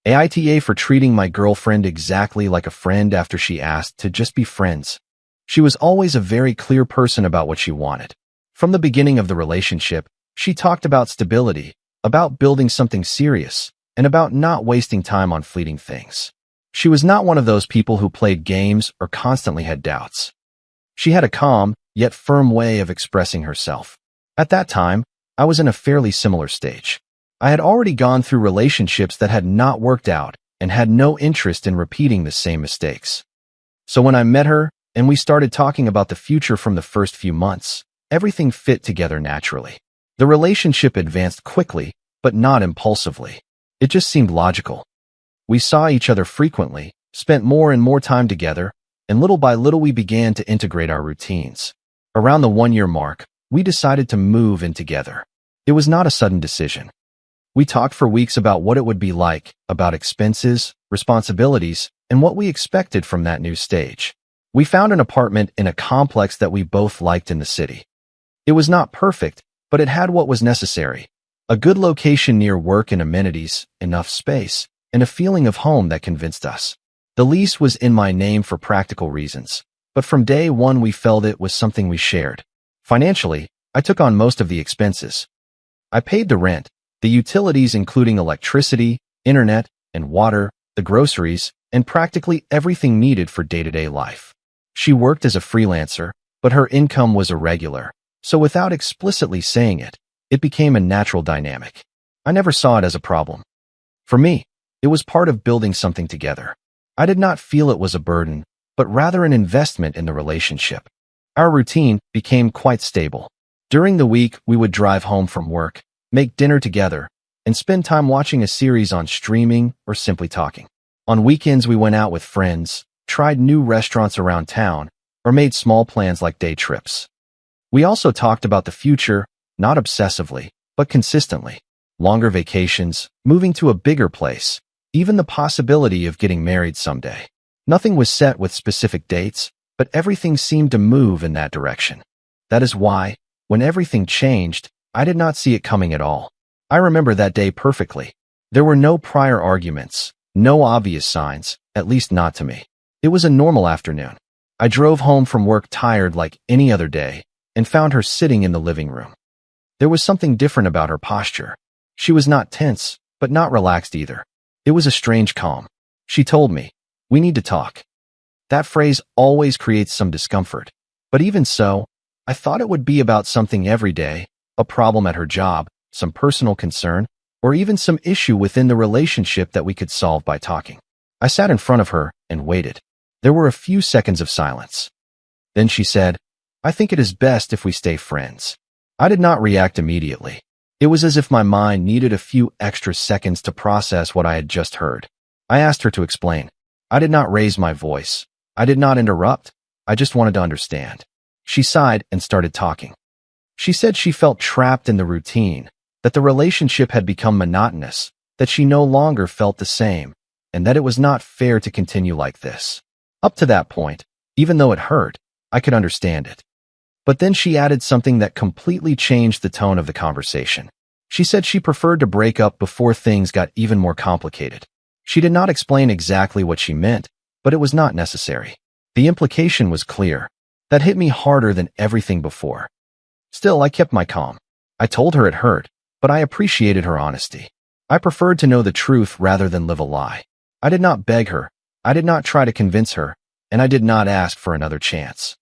AITA for treating my girlfriend exactly like a friend after she asked to just be friends. She was always a very clear person about what she wanted. From the beginning of the relationship, she talked about stability, about building something serious, and about not wasting time on fleeting things. She was not one of those people who played games or constantly had doubts. She had a calm, yet firm way of expressing herself. At that time, I was in a fairly similar stage. I had already gone through relationships that had not worked out and had no interest in repeating the same mistakes. So when I met her and we started talking about the future from the first few months, everything fit together naturally. The relationship advanced quickly, but not impulsively. It just seemed logical. We saw each other frequently, spent more and more time together, and little by little we began to integrate our routines. Around the 1-year mark, we decided to move in together. It was not a sudden decision. We talked for weeks about what it would be like, about expenses, responsibilities, and what we expected from that new stage. We found an apartment in a complex that we both liked in the city. It was not perfect, but it had what was necessary. A good location near work and amenities, enough space, and a feeling of home that convinced us. The lease was in my name for practical reasons, but from day one we felt it was something we shared. Financially, I took on most of the expenses. I paid the rent, the utilities including electricity, internet, and water, the groceries, and practically everything needed for day-to-day life. She worked as a freelancer, but her income was irregular, so without explicitly saying it, it became a natural dynamic. I never saw it as a problem. For me, it was part of building something together. I did not feel it was a burden, but rather an investment in the relationship. Our routine became quite stable. During the week, we would drive home from work, make dinner together, and spend time watching a series on streaming or simply talking. On weekends, we went out with friends, tried new restaurants around town, or made small plans like day trips. We also talked about the future, not obsessively, but consistently. Longer vacations, moving to a bigger place, even the possibility of getting married someday. Nothing was set with specific dates, but everything seemed to move in that direction. That is why, when everything changed, I did not see it coming at all. I remember that day perfectly. There were no prior arguments, no obvious signs, at least not to me. It was a normal afternoon. I drove home from work tired like any other day and found her sitting in the living room. There was something different about her posture. She was not tense, but not relaxed either. It was a strange calm. She told me, "We need to talk." That phrase always creates some discomfort. But even so, I thought it would be about something everyday, a problem at her job, some personal concern, or even some issue within the relationship that we could solve by talking. I sat in front of her and waited. There were a few seconds of silence. Then she said, "I think it is best if we stay friends." I did not react immediately. It was as if my mind needed a few extra seconds to process what I had just heard. I asked her to explain. I did not raise my voice. I did not interrupt. I just wanted to understand. She sighed and started talking. She said she felt trapped in the routine, that the relationship had become monotonous, that she no longer felt the same, and that it was not fair to continue like this. Up to that point, even though it hurt, I could understand it. But then she added something that completely changed the tone of the conversation. She said she preferred to break up before things got even more complicated. She did not explain exactly what she meant, but it was not necessary. The implication was clear. That hit me harder than everything before. Still, I kept my calm. I told her it hurt, but I appreciated her honesty. I preferred to know the truth rather than live a lie. I did not beg her. I did not try to convince her, and I did not ask for another chance.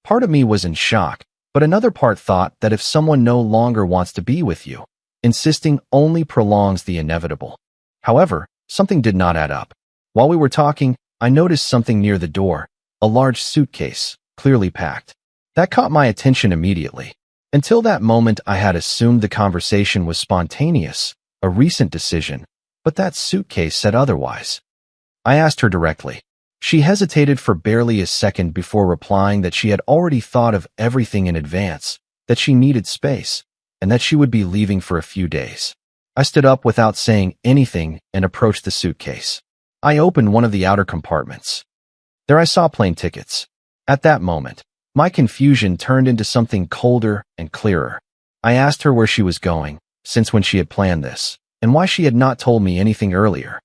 Part of me was in shock, but another part thought that if someone no longer wants to be with you, insisting only prolongs the inevitable. However, something did not add up. While we were talking, I noticed something near the door, a large suitcase, clearly packed. That caught my attention immediately. Until that moment, I had assumed the conversation was spontaneous, a recent decision, but that suitcase said otherwise. I asked her directly. She hesitated for barely a second before replying that she had already thought of everything in advance, that she needed space, and that she would be leaving for a few days. I stood up without saying anything and approached the suitcase. I opened one of the outer compartments. There I saw plane tickets. At that moment, my confusion turned into something colder and clearer. I asked her where she was going, since when she had planned this, and why she had not told me anything earlier.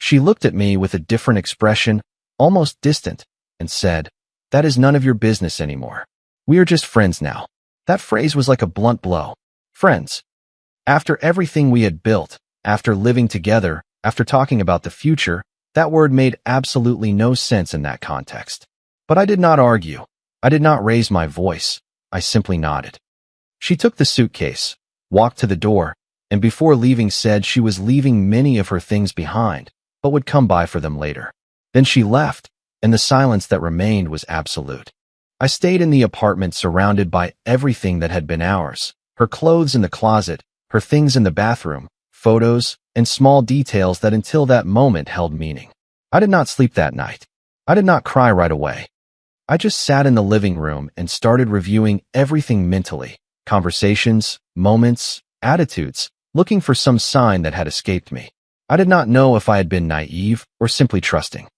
She looked at me with a different expression, almost distant, and said, "That is none of your business anymore. We are just friends now." That phrase was like a blunt blow. Friends. After everything we had built, after living together, after talking about the future, that word made absolutely no sense in that context. But I did not argue. I did not raise my voice. I simply nodded. She took the suitcase, walked to the door, and before leaving said she was leaving many of her things behind, but would come by for them later. Then she left, and the silence that remained was absolute. I stayed in the apartment surrounded by everything that had been ours, her clothes in the closet, her things in the bathroom, photos, and small details that until that moment held meaning. I did not sleep that night. I did not cry right away. I just sat in the living room and started reviewing everything mentally, conversations, moments, attitudes, looking for some sign that had escaped me. I did not know if I had been naive or simply trusting.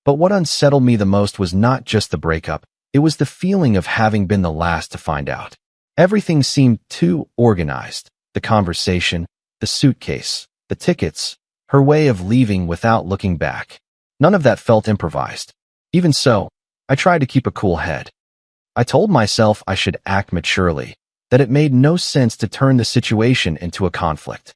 But what unsettled me the most was not just the breakup, it was the feeling of having been the last to find out. Everything seemed too organized. The conversation, the suitcase, the tickets, her way of leaving without looking back. None of that felt improvised. Even so, I tried to keep a cool head. I told myself I should act maturely, that it made no sense to turn the situation into a conflict.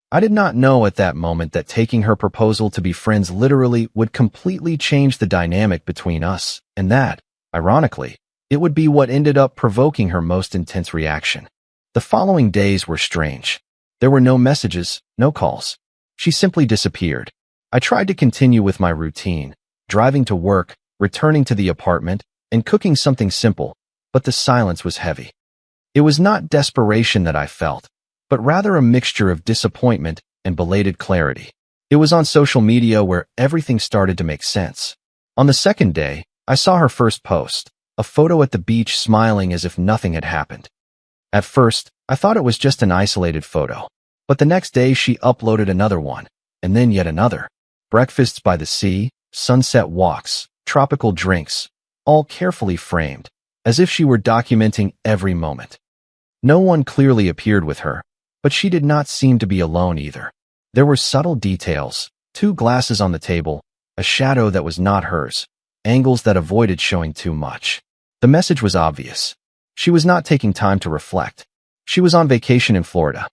I did not know at that moment that taking her proposal to be friends literally would completely change the dynamic between us, and that, ironically, it would be what ended up provoking her most intense reaction. The following days were strange. There were no messages, no calls. She simply disappeared. I tried to continue with my routine, driving to work, returning to the apartment, and cooking something simple, but the silence was heavy. It was not desperation that I felt, but rather a mixture of disappointment and belated clarity. It was on social media where everything started to make sense. On the second day, I saw her first post, a photo at the beach smiling as if nothing had happened. At first, I thought it was just an isolated photo, but the next day she uploaded another one, and then yet another. Breakfasts by the sea, sunset walks, tropical drinks, all carefully framed, as if she were documenting every moment. No one clearly appeared with her, but she did not seem to be alone either. There were subtle details, 2 glasses on the table, a shadow that was not hers, angles that avoided showing too much. The message was obvious. She was not taking time to reflect. She was on vacation in Florida.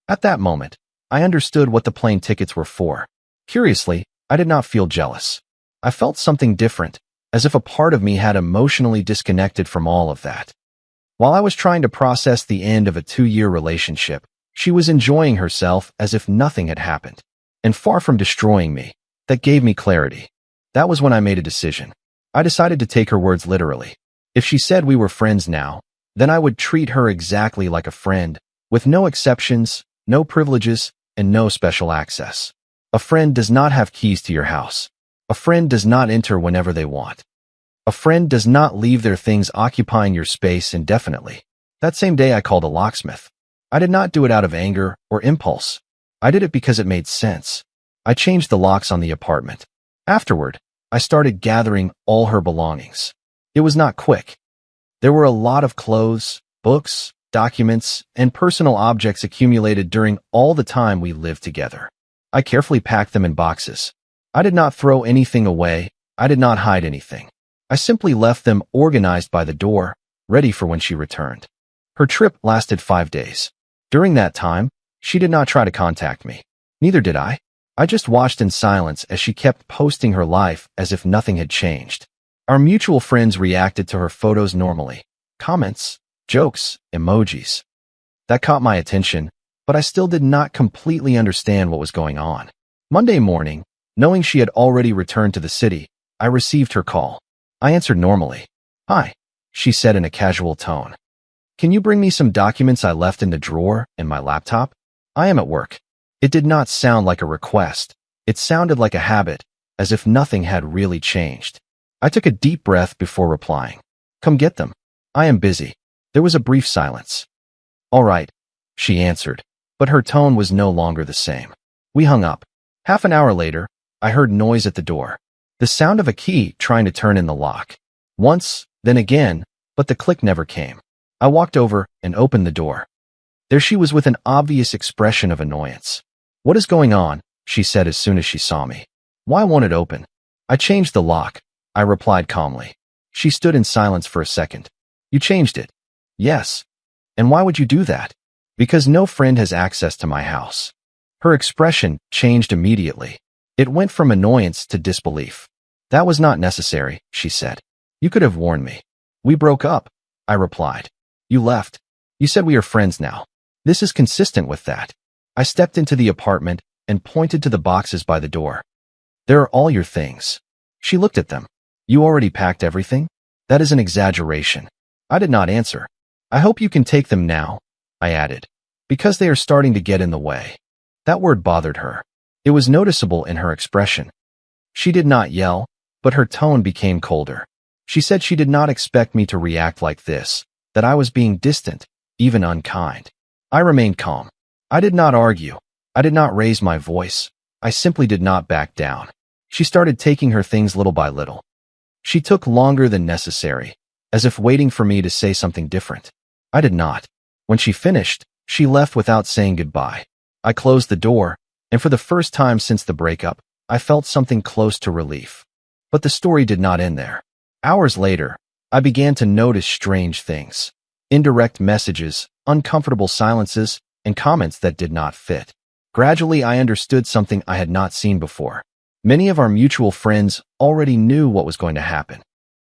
At that moment, I understood what the plane tickets were for. Curiously, I did not feel jealous. I felt something different, as if a part of me had emotionally disconnected from all of that. While I was trying to process the end of a 2-year relationship, she was enjoying herself as if nothing had happened. And far from destroying me, that gave me clarity. That was when I made a decision. I decided to take her words literally. If she said we were friends now, then I would treat her exactly like a friend, with no exceptions, no privileges, and no special access. A friend does not have keys to your house. A friend does not enter whenever they want. A friend does not leave their things occupying your space indefinitely. That same day I called a locksmith. I did not do it out of anger or impulse. I did it because it made sense. I changed the locks on the apartment. Afterward, I started gathering all her belongings. It was not quick. There were a lot of clothes, books, documents, and personal objects accumulated during all the time we lived together. I carefully packed them in boxes. I did not throw anything away. I did not hide anything. I simply left them organized by the door, ready for when she returned. Her trip lasted 5 days. During that time, she did not try to contact me. Neither did I. I just watched in silence as she kept posting her life as if nothing had changed. Our mutual friends reacted to her photos normally. Comments, jokes, emojis. That caught my attention, but I still did not completely understand what was going on. Monday morning, knowing she had already returned to the city, I received her call. I answered normally. "Hi," she said in a casual tone. "Can you bring me some documents I left in the drawer and my laptop? I am at work." It did not sound like a request. It sounded like a habit, as if nothing had really changed. I took a deep breath before replying. "Come get them. I am busy." There was a brief silence. "All right," she answered, but her tone was no longer the same. We hung up. Half an hour later, I heard noise at the door. The sound of a key trying to turn in the lock. Once, then again, but the click never came. I walked over and opened the door. There she was with an obvious expression of annoyance. "What is going on?" she said as soon as she saw me. Why won't it open? I changed the lock, I replied calmly. She stood in silence for a second. You changed it? Yes. And why would you do that? Because no friend has access to my house. Her expression changed immediately. It went from annoyance to disbelief. That was not necessary, she said. You could have warned me. We broke up, I replied. You left. You said we are friends now. This is consistent with that. I stepped into the apartment and pointed to the boxes by the door. There are all your things. She looked at them. You already packed everything? That is an exaggeration. I did not answer. I hope you can take them now, I added, because they are starting to get in the way. That word bothered her. It was noticeable in her expression. She did not yell, but her tone became colder. She said she did not expect me to react like this, that I was being distant, even unkind. I remained calm. I did not argue. I did not raise my voice. I simply did not back down. She started taking her things little by little. She took longer than necessary, as if waiting for me to say something different. I did not. When she finished, she left without saying goodbye. I closed the door, and for the first time since the breakup, I felt something close to relief. But the story did not end there. Hours later, I began to notice strange things. Indirect messages, uncomfortable silences, and comments that did not fit. Gradually, I understood something I had not seen before. Many of our mutual friends already knew what was going to happen.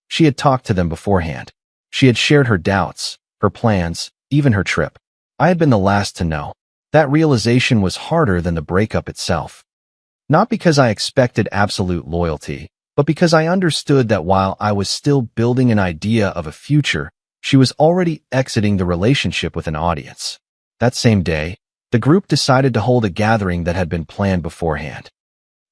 She had talked to them beforehand. She had shared her doubts, her plans, even her trip. I had been the last to know. That realization was harder than the breakup itself. Not because I expected absolute loyalty, but because I understood that while I was still building an idea of a future, she was already exiting the relationship with an audience. That same day, the group decided to hold a gathering that had been planned beforehand.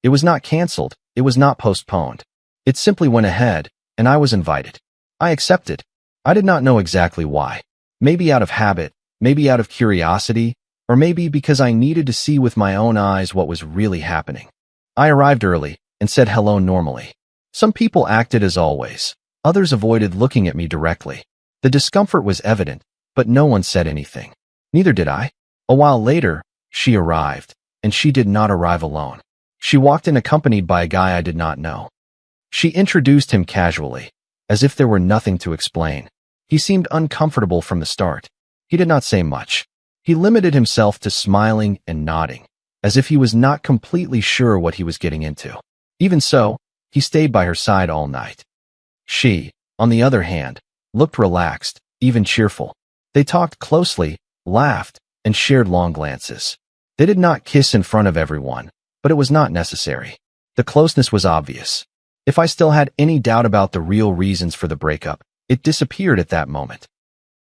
It was not canceled, it was not postponed. It simply went ahead, and I was invited. I accepted. I did not know exactly why. Maybe out of habit, maybe out of curiosity, or maybe because I needed to see with my own eyes what was really happening. I arrived early and said hello normally. Some people acted as always. Others avoided looking at me directly. The discomfort was evident, but no one said anything. Neither did I. A while later, she arrived, and she did not arrive alone. She walked in accompanied by a guy I did not know. She introduced him casually, as if there were nothing to explain. He seemed uncomfortable from the start. He did not say much. He limited himself to smiling and nodding, as if he was not completely sure what he was getting into. Even so, he stayed by her side all night. She, on the other hand, looked relaxed, even cheerful. They talked closely, laughed, and shared long glances. They did not kiss in front of everyone, but it was not necessary. The closeness was obvious. If I still had any doubt about the real reasons for the breakup, it disappeared at that moment.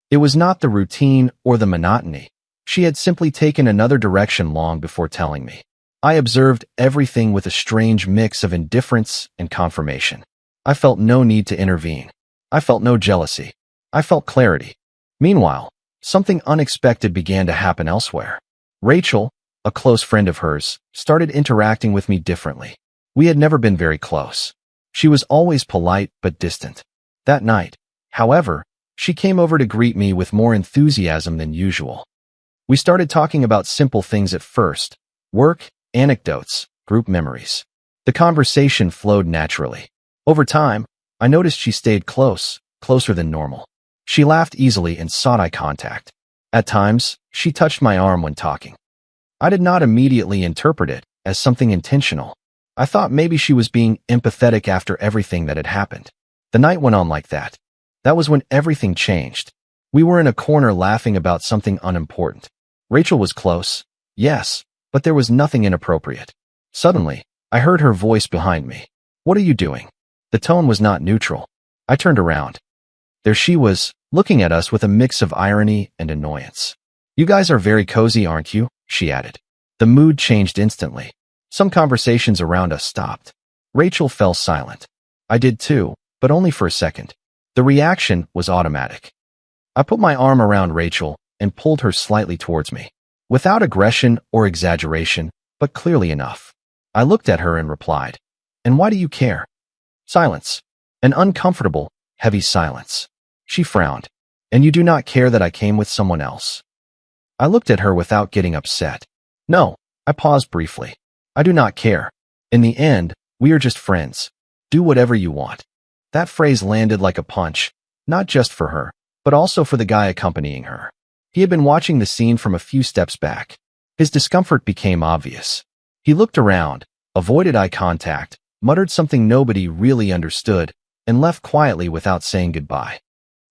It was not the routine or the monotony. She had simply taken another direction long before telling me. I observed everything with a strange mix of indifference and confirmation. I felt no need to intervene. I felt no jealousy. I felt clarity. Meanwhile, something unexpected began to happen elsewhere. Rachel, a close friend of hers, started interacting with me differently. We had never been very close. She was always polite but distant. That night, however, she came over to greet me with more enthusiasm than usual. We started talking about simple things at first: work, anecdotes, group memories. The conversation flowed naturally. Over time, I noticed she stayed closer than normal. She laughed easily and sought eye contact. At times, she touched my arm when talking. I did not immediately interpret it as something intentional. I thought maybe she was being empathetic after everything that had happened. The night went on like that. That was when everything changed. We were in a corner laughing about something unimportant. Rachel was close, yes, but there was nothing inappropriate. Suddenly, I heard her voice behind me. "What are you doing?" The tone was not neutral. I turned around. There she was, looking at us with a mix of irony and annoyance. "You guys are very cozy, aren't you?" she added. The mood changed instantly. Some conversations around us stopped. Rachel fell silent. I did too, but only for a second. The reaction was automatic. I put my arm around Rachel and pulled her slightly towards me. Without aggression or exaggeration, but clearly enough. I looked at her and replied, "And why do you care?" Silence. An uncomfortable, heavy silence. She frowned. "And you do not care that I came with someone else?" I looked at her without getting upset. "No," I paused briefly. "I do not care. In the end, We are just friends. Do whatever you want. That phrase landed like a punch, not just for her, but also for the guy accompanying her. He had been watching the scene from a few steps back. His discomfort became obvious. He looked around, avoided eye contact, muttered something nobody really understood, and left quietly without saying goodbye.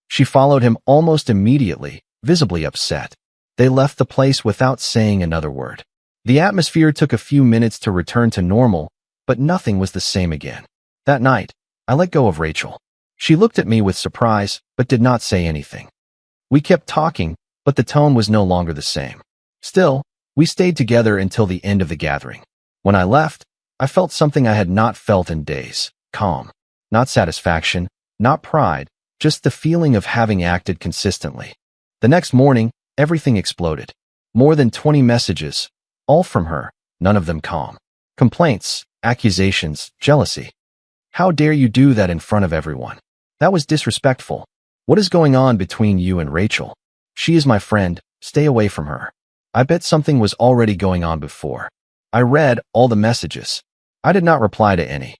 She followed him almost immediately, visibly upset. They left the place without saying another word. The atmosphere took a few minutes to return to normal, but nothing was the same again. That night, I let go of Rachel. She looked at me with surprise, but did not say anything. We kept talking, but the tone was no longer the same. Still, we stayed together until the end of the gathering. When I left, I felt something I had not felt in days. Calm. Not satisfaction, not pride, just the feeling of having acted consistently. The next morning, everything exploded. More than 20 messages, all from her, none of them calm. Complaints, accusations, jealousy. How dare you do that in front of everyone? That was disrespectful. What is going on between you and Rachel? She is my friend, stay away from her. I bet something was already going on before. I read all the messages. I did not reply to any.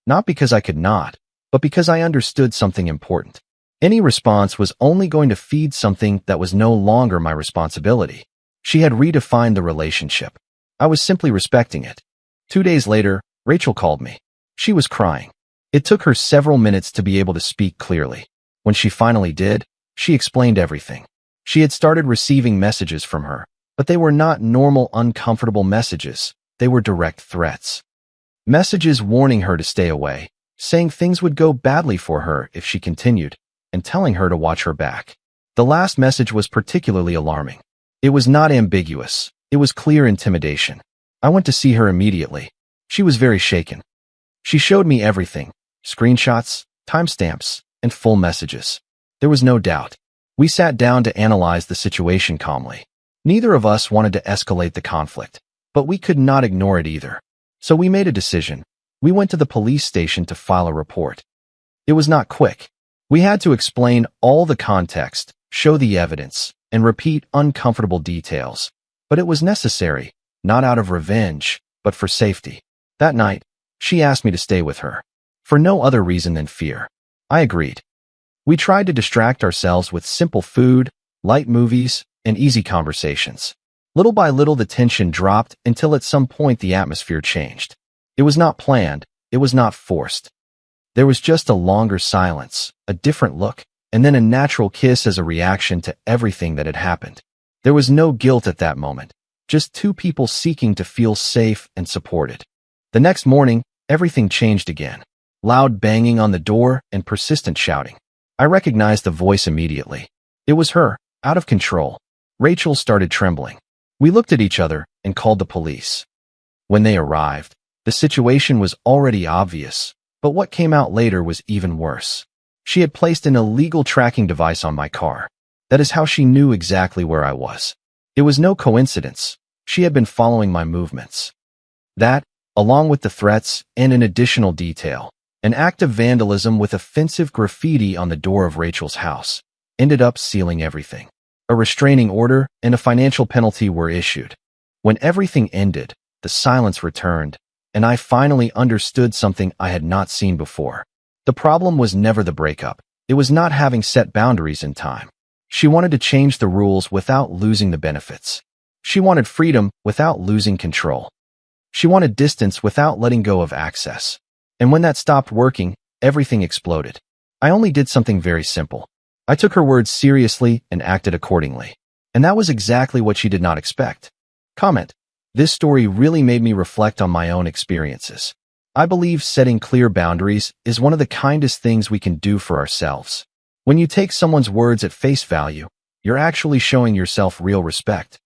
Not because I could not, but because I understood something important. Any response was only going to feed something that was no longer my responsibility. She had redefined the relationship. I was simply respecting it. 2 days later, Rachel called me. She was crying. It took her several minutes to be able to speak clearly. When she finally did, she explained everything. She had started receiving messages from her, but they were not normal, uncomfortable messages. They were direct threats. Messages warning her to stay away, saying things would go badly for her if she continued, and telling her to watch her back. The last message was particularly alarming. It was not ambiguous. It was clear intimidation. I went to see her immediately. She was very shaken. She showed me everything, screenshots, timestamps, and full messages. There was no doubt. We sat down to analyze the situation calmly. Neither of us wanted to escalate the conflict, but we could not ignore it either. So we made a decision. We went to the police station to file a report. It was not quick. We had to explain all the context, show the evidence, and repeat uncomfortable details. But it was necessary, not out of revenge, but for safety. That night, she asked me to stay with her. For no other reason than fear. I agreed. We tried to distract ourselves with simple food, light movies, and easy conversations. Little by little the tension dropped until at some point the atmosphere changed. It was not planned, it was not forced. There was just a longer silence, a different look, and then a natural kiss as a reaction to everything that had happened. There was no guilt at that moment, just two people seeking to feel safe and supported. The next morning, everything changed again. Loud banging on the door and persistent shouting. I recognized the voice immediately. It was her, out of control. Rachel started trembling. We looked at each other and called the police. When they arrived, the situation was already obvious, but what came out later was even worse. She had placed an illegal tracking device on my car. That is how she knew exactly where I was. It was no coincidence. She had been following my movements. That, along with the threats and an additional detail, an act of vandalism with offensive graffiti on the door of Rachel's house, ended up sealing everything. A restraining order and a financial penalty were issued. When everything ended, the silence returned, and I finally understood something I had not seen before. The problem was never the breakup. It was not having set boundaries in time. She wanted to change the rules without losing the benefits. She wanted freedom without losing control. She wanted distance without letting go of access. And when that stopped working, everything exploded. I only did something very simple. I took her words seriously and acted accordingly. And that was exactly what she did not expect. Comment. This story really made me reflect on my own experiences. I believe setting clear boundaries is one of the kindest things we can do for ourselves. When you take someone's words at face value, you're actually showing yourself real respect.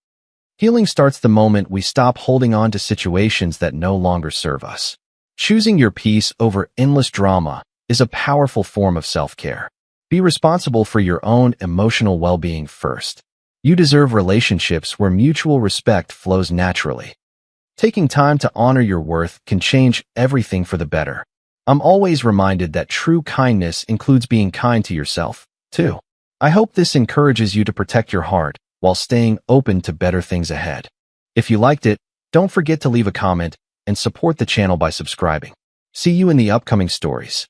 Healing starts the moment we stop holding on to situations that no longer serve us. Choosing your peace over endless drama is a powerful form of self-care. Be responsible for your own emotional well-being first. You deserve relationships where mutual respect flows naturally. Taking time to honor your worth can change everything for the better. I'm always reminded that true kindness includes being kind to yourself, too. I hope this encourages you to protect your heart while staying open to better things ahead. If you liked it, don't forget to leave a comment and support the channel by subscribing. See you in the upcoming stories.